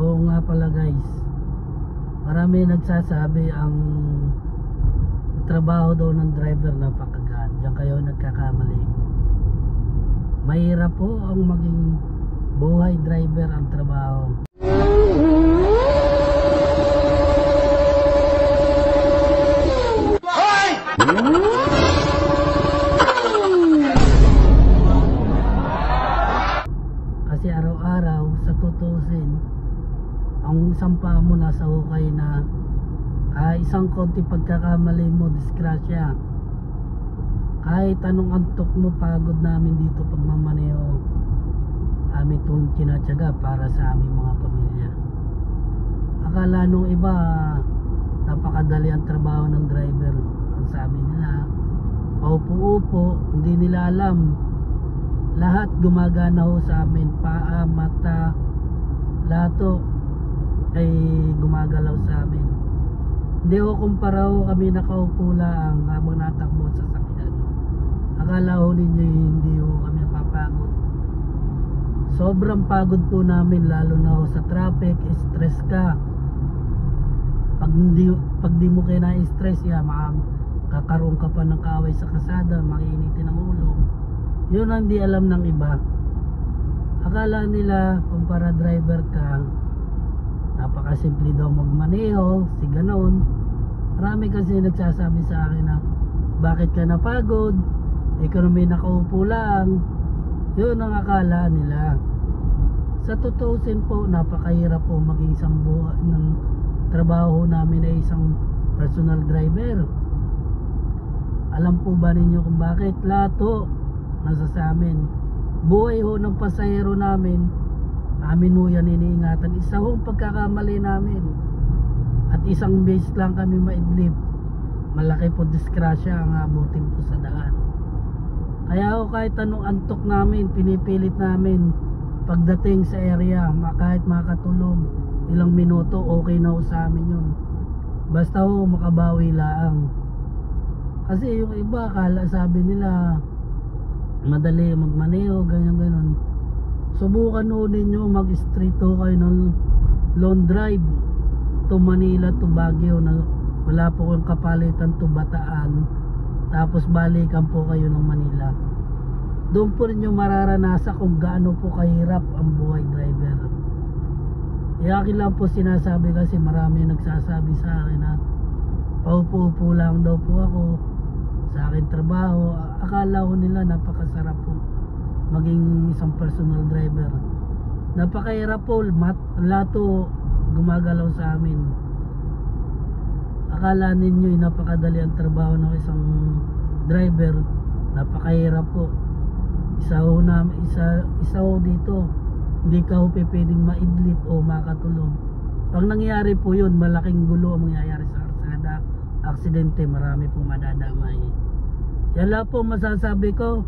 Oo nga pala guys, marami nagsasabi ang trabaho daw ng driver napakagaan. Diyan kayo nagkakamali. Mahirap po ang maging buhay driver ang trabaho. Kasi araw-araw sa tutusin, ang sampa mo nasa hukay na isang konti pagkakamali mo, disgrasya. Kahit anong antok mo, pagod namin dito pagmamaneho, amin itong kinatsaga para sa aming mga pamilya. Akala nung iba napakadali ang trabaho ng driver. Ang sabi nila, paupo-upo, hindi nila alam lahat gumagana ho sa amin. Paa, mata, lato ay gumagalaw sa amin. Hindi ho kumpara ho kami nakaupo lang habang natakbo sa sasakyan. Akala ho ninyo hindi ho kami napapagod. Sobrang pagod po namin, lalo na ho sa traffic. Stress ka. Pag di mo kayo na-stress, kakaroon ka pa ng kaaway sa kalsada, makiinitin ang ulo. Yun ang di alam ng iba. Akala nila kung para driver ka, napakasimple daw magmaneho, si ganon. Marami kasi nagsasabi sa akin na, bakit ka napagod? Ikaw naman nakaupo lang. Yun ang akala nila. Sa tutusin po, napakahirap po maging isang buhay ng trabaho namin ay isang personal driver. Alam po ba ninyo kung bakit? Lato nasa sa amin. Buhay ho ng pasahero namin, amin ho yan iniingatan. Isa ho pagkakamali namin at isang base lang kami maidlip, malaki po disgrasya ang abutin po sa daan. Kaya ho kahit anong antok namin, pinipilit namin pagdating sa area, kahit makatulog ilang minuto, okay na ho sa amin yun. Basta ho makabawi lang. Kasi yung iba akala, sabi nila madali magmaneho, ganyan. Subukan ho ninyo mag-street ho kayo ng long drive to Manila to Baguio na wala po kang kapalitan to Bataan, tapos balikan po kayo ng Manila. Doon po ninyo mararanasan kung gaano po kahirap ang buhay driver. Akin lang po sinasabi kasi marami nagsasabi sa akin na paupo-upo lang daw po ako sa akin trabaho. Akala ko nila napakasarap po maging isang personal driver. Napakahirap po, lato gumagalaw sa amin. Akala ninyo napakadali ang trabaho ng isang driver. Napakahirap po. Isa ho dito, hindi ka ho pwedeng maidlip o makatulog. Pag nangyari po yun, malaking gulo ang mangyayari sa kalsada, aksidente, marami pong madadamay. Yan lang po masasabi ko.